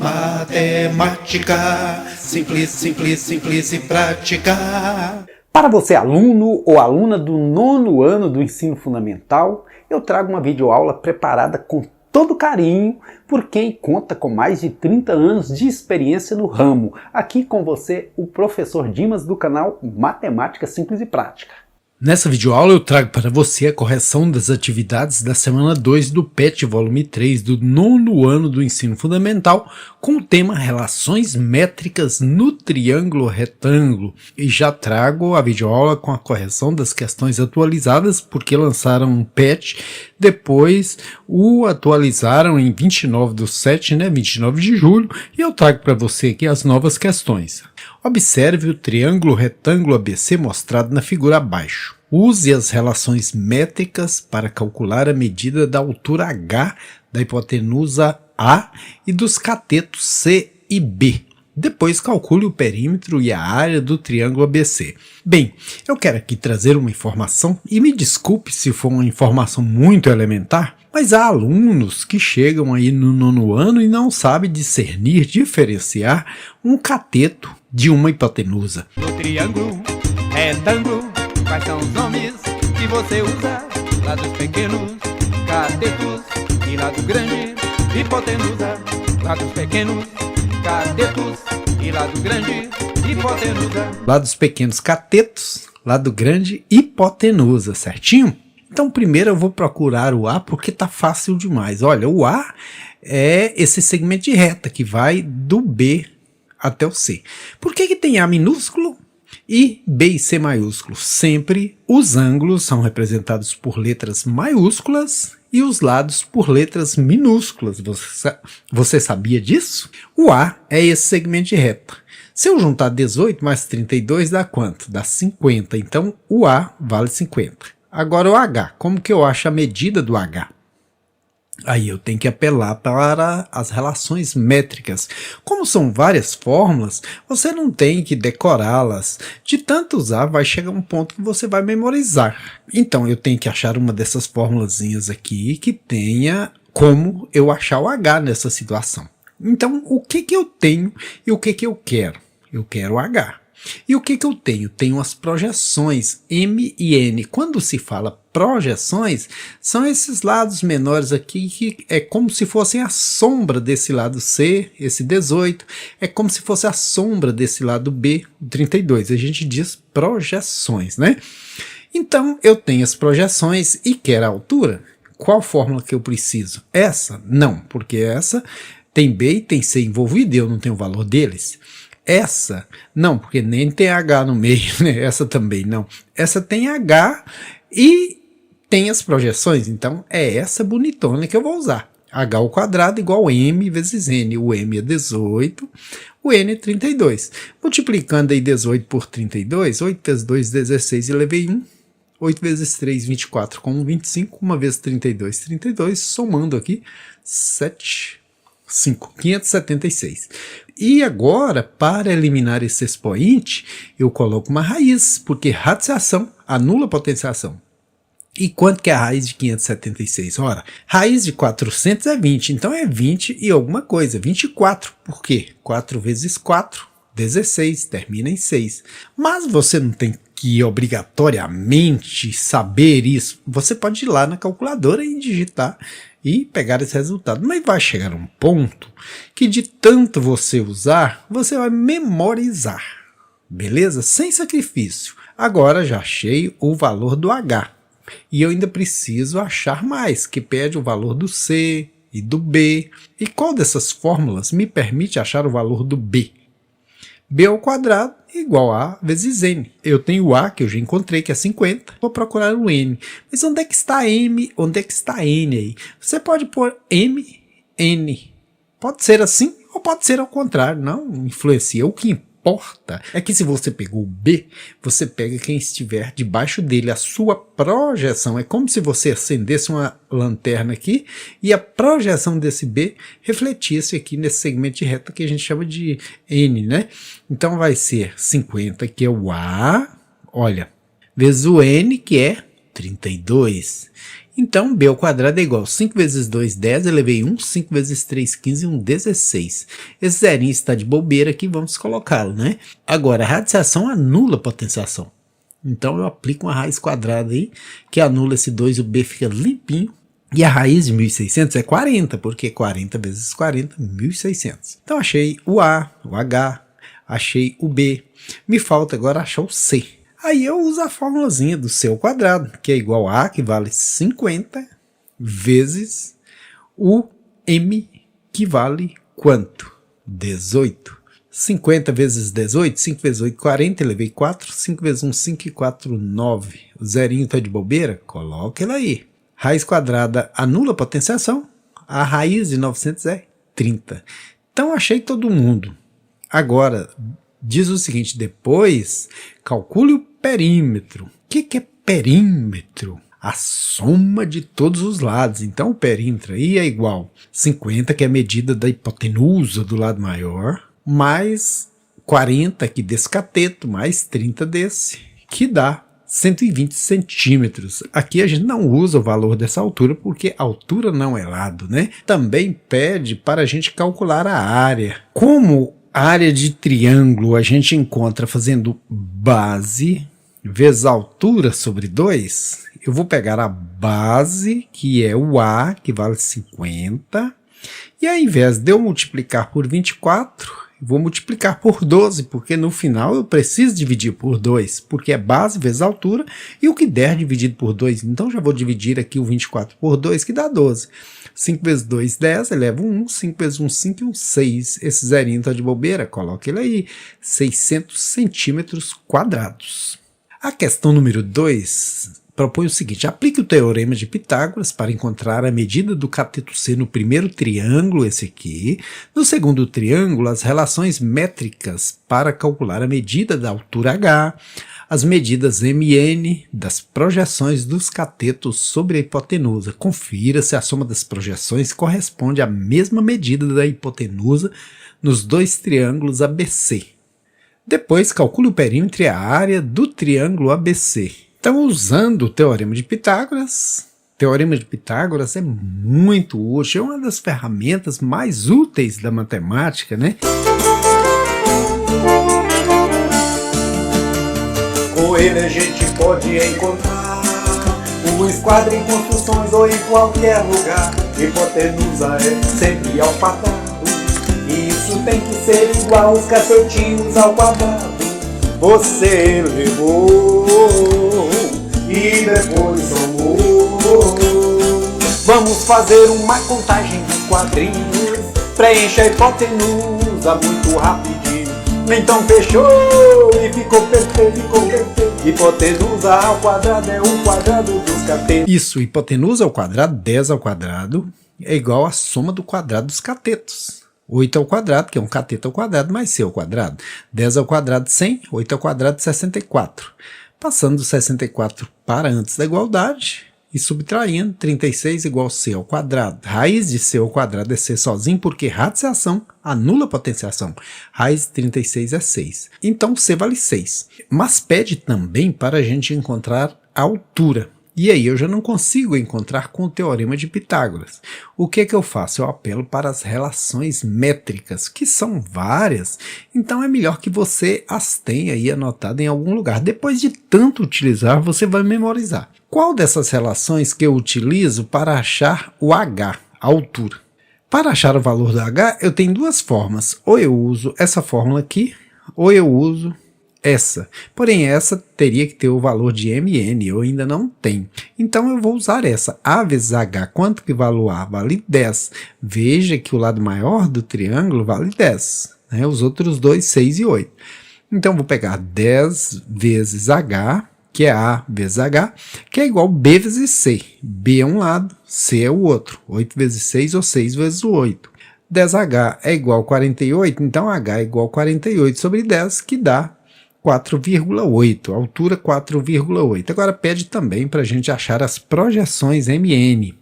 Matemática, simples, simples, simples e prática. Para você, aluno ou aluna do 9º ano do ensino fundamental, eu trago uma videoaula preparada com todo carinho por quem conta com mais de 30 anos de experiência no ramo. Aqui com você, o professor Dimas do canal Matemática Simples e Prática. Nessa videoaula eu trago para você a correção das atividades da semana 2 do PET volume 3 do 9º ano do ensino fundamental com o tema Relações Métricas no Triângulo Retângulo. E já trago a videoaula com a correção das questões atualizadas porque lançaram um PET, depois o atualizaram em 29/7, 29 de julho, e eu trago para você aqui as novas questões. Observe o triângulo retângulo ABC mostrado na figura abaixo. Use as relações métricas para calcular a medida da altura H da hipotenusa A e dos catetos C e B. Depois calcule o perímetro e a área do triângulo ABC. Bem, eu quero aqui trazer uma informação e me desculpe se for uma informação muito elementar, mas há alunos que chegam aí no 9º ano e não sabem discernir, diferenciar um cateto de uma hipotenusa. No triângulo, retângulo, quais são os nomes que você usa? Lados pequenos, catetos e lado grande, hipotenusa. Lados pequenos, catetos e lado grande, hipotenusa. Lados pequenos, catetos, lado grande, hipotenusa, certinho? Então primeiro eu vou procurar o A porque tá fácil demais. Olha, o A é esse segmento de reta que vai do B até o C. Por que tem A minúsculo e B e C maiúsculo? Sempre os ângulos são representados por letras maiúsculas e os lados por letras minúsculas. Você sabia disso? O A é esse segmento de reta. Se eu juntar 18 mais 32 dá quanto? Dá 50. Então o A vale 50. Agora o H, como que eu acho a medida do H? Aí eu tenho que apelar para as relações métricas. Como são várias fórmulas, você não tem que decorá-las. De tanto usar, vai chegar um ponto que você vai memorizar. Então eu tenho que achar uma dessas formulazinhas aqui que tenha como eu achar o H nessa situação. Então o que eu tenho e o que eu quero? Eu quero o H. E o que eu tenho? Tenho as projeções M e N. Quando se fala projeções, são esses lados menores aqui que é como se fossem a sombra desse lado C, esse 18, é como se fosse a sombra desse lado B, o 32. A gente diz projeções, né? Então eu tenho as projeções e quero a altura. Qual fórmula que eu preciso? Essa? Não, porque essa tem B e tem C envolvido e eu não tenho o valor deles. Essa, não, porque nem tem H no meio, né? Essa também não. Essa tem H e tem as projeções, então é essa bonitona que eu vou usar. H ao quadrado igual M vezes N. O M é 18, o N é 32. Multiplicando aí 18 por 32, 8 vezes 2, 16 e levei 1. 8 vezes 3, 24 com 1, 25. 1 vezes 32, 32. Somando aqui, 7... 576. E agora, para eliminar esse expoente, eu coloco uma raiz, porque radiciação anula potenciação. E quanto que é a raiz de 576? Ora, raiz de 400 é 20, então é 20 e alguma coisa, 24. Por quê? 4 vezes 4, 16, termina em 6. Mas você não tem que obrigatoriamente saber isso. Você pode ir lá na calculadora e digitar e pegar esse resultado. Mas vai chegar um ponto que de tanto você usar, você vai memorizar. Beleza? Sem sacrifício. Agora já achei o valor do H. E eu ainda preciso achar mais, que pede o valor do C e do B. E qual dessas fórmulas me permite achar o valor do B? B ao quadrado igual a vezes N. Eu tenho o A, que eu já encontrei, que é 50. Vou procurar o N. Mas onde é que está M? Onde é que está N aí? Você pode pôr M, N. Pode ser assim ou pode ser ao contrário. Não influencia. O que importa é que se você pegou o B, você pega quem estiver debaixo dele. A sua projeção é como se você acendesse uma lanterna aqui e a projeção desse B refletisse aqui nesse segmento de reta que a gente chama de N, né? Então vai ser 50, que é o A, olha, vezes o N, que é 32. Então, b ao quadrado é igual a 5 vezes 2, 10, elevei 1, 5 vezes 3, 15, 1, 16. Esse zerinho está de bobeira aqui, vamos colocá-lo, né? Agora, a radiciação anula a potenciação. Então, eu aplico uma raiz quadrada aí, que anula esse 2, o b fica limpinho. E a raiz de 1.600 é 40, porque 40 vezes 40, 1.600. Então, achei o A, o H, achei o B. Me falta agora achar o C. Aí eu uso a formulazinha do C ao quadrado, que é igual a que vale 50, vezes o M, que vale quanto? 18. 50 vezes 18, 5 vezes 8, 40, elevei 4, 5 vezes 1, 5 e 4, 9. O zerinho tá de bobeira? Coloca ele aí. Raiz quadrada anula a potenciação, a raiz de 900 é 30. Então achei todo mundo. Agora, diz o seguinte, depois calcule o perímetro. O que é perímetro? A soma de todos os lados. Então o perímetro aí é igual a 50, que é a medida da hipotenusa do lado maior, mais 40 aqui desse cateto, mais 30 desse, que dá 120 centímetros. Aqui a gente não usa o valor dessa altura, porque altura não é lado, né? Também pede para a gente calcular a área. Como a área de triângulo a gente encontra fazendo base vezes altura sobre 2, eu vou pegar a base, que é o A, que vale 50, e ao invés de eu multiplicar por 24, eu vou multiplicar por 12, porque no final eu preciso dividir por 2, porque é base vezes altura, e o que der dividido por 2, então já vou dividir aqui o 24 por 2, que dá 12. 5 vezes 2, 10, elevo 1, 5 vezes 1, 5 e 1, 6. Esse zerinho tá de bobeira, coloca ele aí, 600 centímetros quadrados. A questão número 2 propõe o seguinte: aplique o teorema de Pitágoras para encontrar a medida do cateto C no primeiro triângulo, esse aqui. No segundo triângulo, as relações métricas para calcular a medida da altura H, as medidas MN das projeções dos catetos sobre a hipotenusa. Confira se a soma das projeções corresponde à mesma medida da hipotenusa nos dois triângulos ABC. Depois, calcule o perímetro e a área do triângulo ABC. Então, usando o Teorema de Pitágoras, o Teorema de Pitágoras é muito útil, é uma das ferramentas mais úteis da matemática, né? Com ele a gente pode encontrar um esquadro em construções ou em qualquer lugar. Hipotenusa é sempre ao quadrado, e isso tem que ser igual aos cacetinhos ao quadrado. Você levou e depois somou. Vamos fazer uma contagem dos quadrinhos, preencha a hipotenusa muito rapidinho. Então fechou e ficou perfeito, ficou perfeito. Hipotenusa ao quadrado é o quadrado dos catetos. Isso, hipotenusa ao quadrado, 10 ao quadrado, é igual à soma do quadrado dos catetos. 8 ao quadrado, que é um cateto ao quadrado, mais C ao quadrado. 10 ao quadrado, 100. 8 ao quadrado, 64. Passando do 64 para antes da igualdade e subtraindo, 36 igual a C ao quadrado. Raiz de C ao quadrado é C sozinho, porque radiciação anula a potenciação. Raiz de 36 é 6. Então C vale 6. Mas pede também para a gente encontrar a altura. E aí eu já não consigo encontrar com o Teorema de Pitágoras. O que eu faço? Eu apelo para as relações métricas, que são várias, então é melhor que você as tenha aí anotadas em algum lugar. Depois de tanto utilizar, você vai memorizar. Qual dessas relações que eu utilizo para achar o H, a altura? Para achar o valor do H, eu tenho duas formas. Ou eu uso essa fórmula aqui, ou eu uso essa. Porém, essa teria que ter o valor de MN, eu ainda não tenho. Então, eu vou usar essa. A vezes H, quanto que vale o A? Vale 10. Veja que o lado maior do triângulo vale 10. Né? Os outros dois, 6 e 8. Então, vou pegar 10 vezes H, que é A vezes H, que é igual B vezes C. B é um lado, C é o outro. 8 vezes 6 ou 6 vezes o 8. 10H é igual a 48, então H é igual a 48 sobre 10, que dá 4,8, altura 4,8. Agora pede também para a gente achar as projeções MN.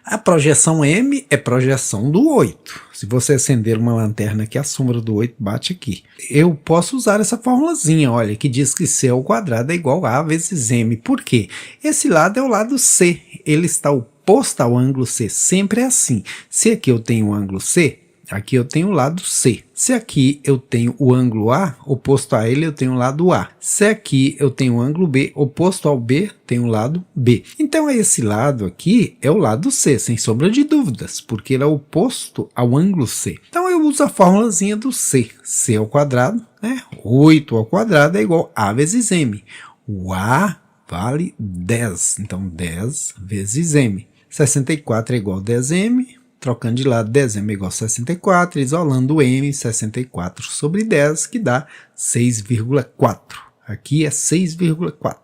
A projeção M é projeção do 8. Se você acender uma lanterna aqui, a sombra do 8 bate aqui. Eu posso usar essa formulazinha, olha, que diz que C ao quadrado é igual a vezes M. Por quê? Esse lado é o lado C. Ele está oposto ao ângulo C. Sempre é assim. Se aqui eu tenho o ângulo C, aqui eu tenho o lado C. Se aqui eu tenho o ângulo A, oposto a ele eu tenho o lado A. Se aqui eu tenho o ângulo B, oposto ao B, tenho o lado B. Então esse lado aqui é o lado C, sem sombra de dúvidas, porque ele é oposto ao ângulo C. Então eu uso a formulazinha do C. C ao quadrado, né? 8 ao quadrado é igual a vezes M. O A vale 10, então 10 vezes M. 64 é igual a 10M. Trocando de lado, 10M é igual a 64, isolando o M, 64 sobre 10, que dá 6,4. Aqui é 6,4.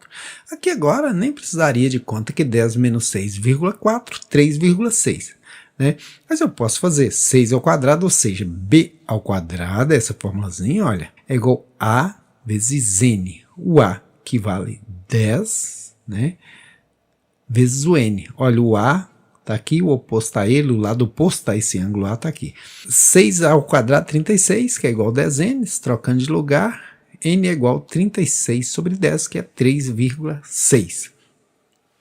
Aqui agora nem precisaria de conta que 10 menos 6,4, 3,6. Né? Mas eu posso fazer 6 ao quadrado, ou seja, B ao quadrado, essa formulazinha, olha, é igual a A vezes N. O A que vale 10, né? Vezes o N. Olha, o A está aqui, o oposto a ele, o lado oposto a esse ângulo A está aqui. 6 ao quadrado, 36, que é igual a 10n, trocando de lugar, n é igual a 36 sobre 10, que é 3,6.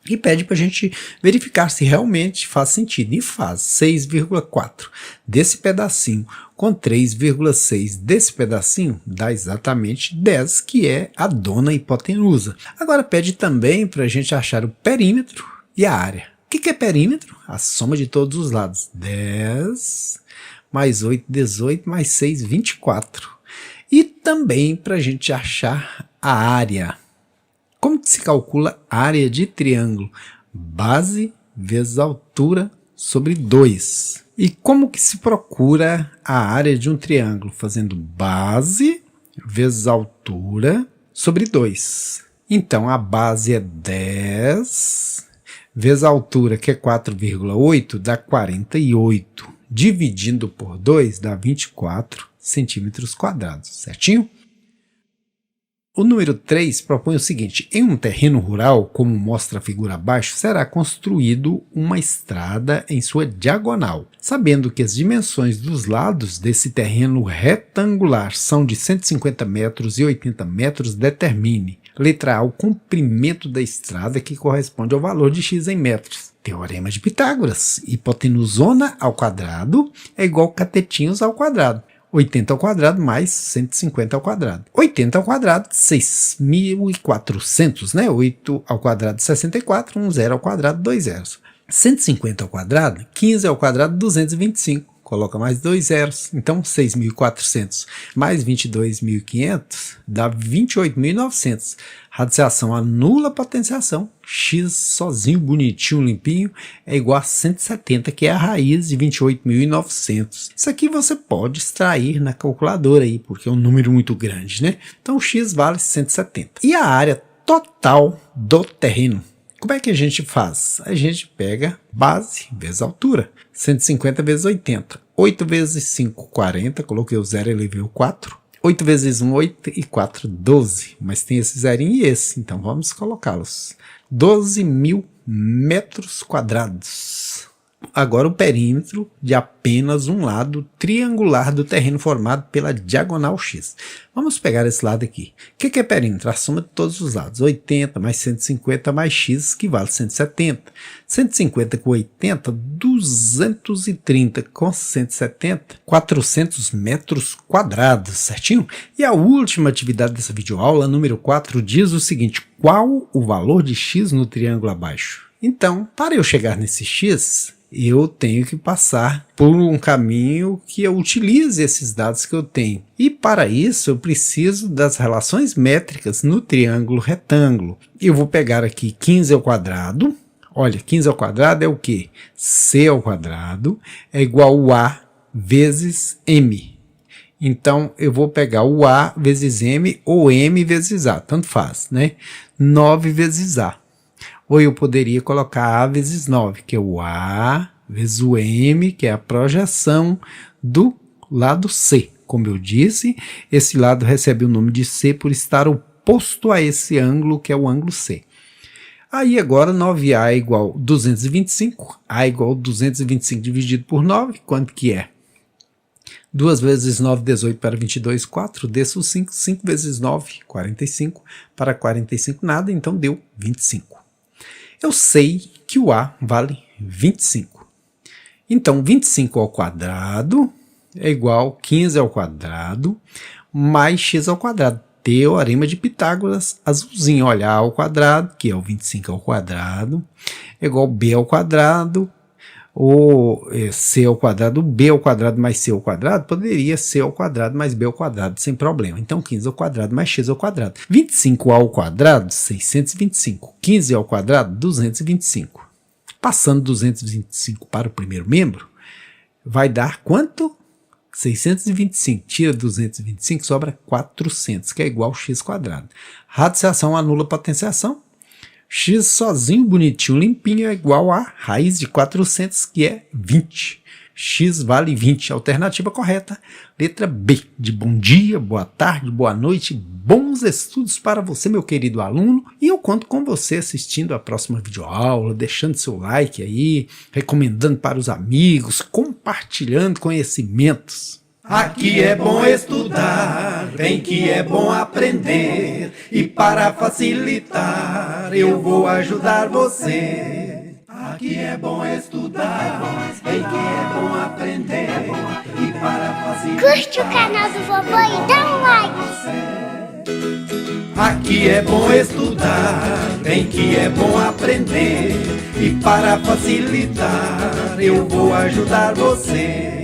E pede para a gente verificar se realmente faz sentido. E faz. 6,4 desse pedacinho com 3,6 desse pedacinho dá exatamente 10, que é a dona hipotenusa. Agora pede também para a gente achar o perímetro e a área. O que é perímetro? A soma de todos os lados. 10 mais 8, 18, mais 6, 24. E também para a gente achar a área. Como que se calcula a área de triângulo? Base vezes altura sobre 2. E como que se procura a área de um triângulo? Fazendo base vezes altura sobre 2. Então, a base é 10... vezes a altura, que é 4,8, dá 48. Dividindo por 2, dá 24 centímetros quadrados, certinho? O número 3 propõe o seguinte: em um terreno rural, como mostra a figura abaixo, será construído uma estrada em sua diagonal. Sabendo que as dimensões dos lados desse terreno retangular são de 150 metros e 80 metros, determine. Letra A, o comprimento da estrada, que corresponde ao valor de x em metros. Teorema de Pitágoras. Hipotenusona ao quadrado é igual a catetinhos ao quadrado. 80 ao quadrado mais 150 ao quadrado. 80 ao quadrado, 6.400, né? 8 ao quadrado, 64, 1 zero ao quadrado, 2 zeros. 150 ao quadrado, 15 ao quadrado, 225. Coloca mais 2 zeros, então 6.400 mais 22.500 dá 28.900. Radiciação anula a potenciação. X sozinho, bonitinho, limpinho, é igual a 170, que é a raiz de 28.900. Isso aqui você pode extrair na calculadora aí, porque é um número muito grande, né? Então X vale 170. E a área total do terreno? Como é que a gente faz? A gente pega base vezes altura. 150 vezes 80. 8 vezes 5, 40. Coloquei o 0 e levei o 4. 8 vezes 1, 8 e 4, 12. Mas tem esse zerinho e esse, então vamos colocá-los. 12.000 metros quadrados. Agora o perímetro de apenas um lado triangular do terreno formado pela diagonal X. Vamos pegar esse lado aqui. O que é perímetro? A soma de todos os lados. 80 mais 150 mais X, que vale 170. 150 com 80, 230 com 170, 400 metros quadrados, certinho? E a última atividade dessa videoaula, número 4, diz o seguinte: qual o valor de X no triângulo abaixo? Então, para eu chegar nesse X, eu tenho que passar por um caminho que eu utilize esses dados que eu tenho. E para isso eu preciso das relações métricas no triângulo retângulo. Eu vou pegar aqui 15 ao quadrado. Olha, 15 ao quadrado é o quê? C ao quadrado é igual a A vezes M. Então eu vou pegar o A vezes M ou M vezes A, tanto faz, né? 9 vezes A. Ou eu poderia colocar A vezes 9, que é o A vezes o M, que é a projeção do lado C. Como eu disse, esse lado recebe o nome de C por estar oposto a esse ângulo, que é o ângulo C. Aí agora 9A é igual a 225. A é igual a 225 dividido por 9. Quanto que é? 2 vezes 9, 18 para 22, 4. Desço 5. 5 vezes 9, 45. Para 45 nada, então deu 25. Eu sei que o A vale 25. Então 25 ao quadrado é igual a 15 ao quadrado mais x ao quadrado. Teorema de Pitágoras, azulzinho. Olha, A ao quadrado, que é o 25 ao quadrado, é igual a B ao quadrado, ou C ao quadrado, B ao quadrado mais C ao quadrado, poderia C ao quadrado mais B ao quadrado, sem problema. Então 15 ao quadrado mais x ao quadrado. 25 ao quadrado, 625. 15 ao quadrado, 225. Passando 225 para o primeiro membro, vai dar quanto? 625, tira 225, sobra 400, que é igual a x quadrado. Radiciação anula potenciação. X sozinho, bonitinho, limpinho, é igual a raiz de 400, que é 20. X vale 20, alternativa correta. Letra B, de bom dia, boa tarde, boa noite, bons estudos para você, meu querido aluno. E eu conto com você assistindo a próxima videoaula, deixando seu like aí, recomendando para os amigos, compartilhando conhecimentos. Aqui é bom estudar, bem que é bom aprender, e para facilitar eu vou ajudar você. Aqui é bom estudar, bem que é bom aprender, e para facilitar. Curte o canal do vovô e dá um like. Aqui é bom estudar, bem que é bom aprender, e para facilitar eu vou ajudar você.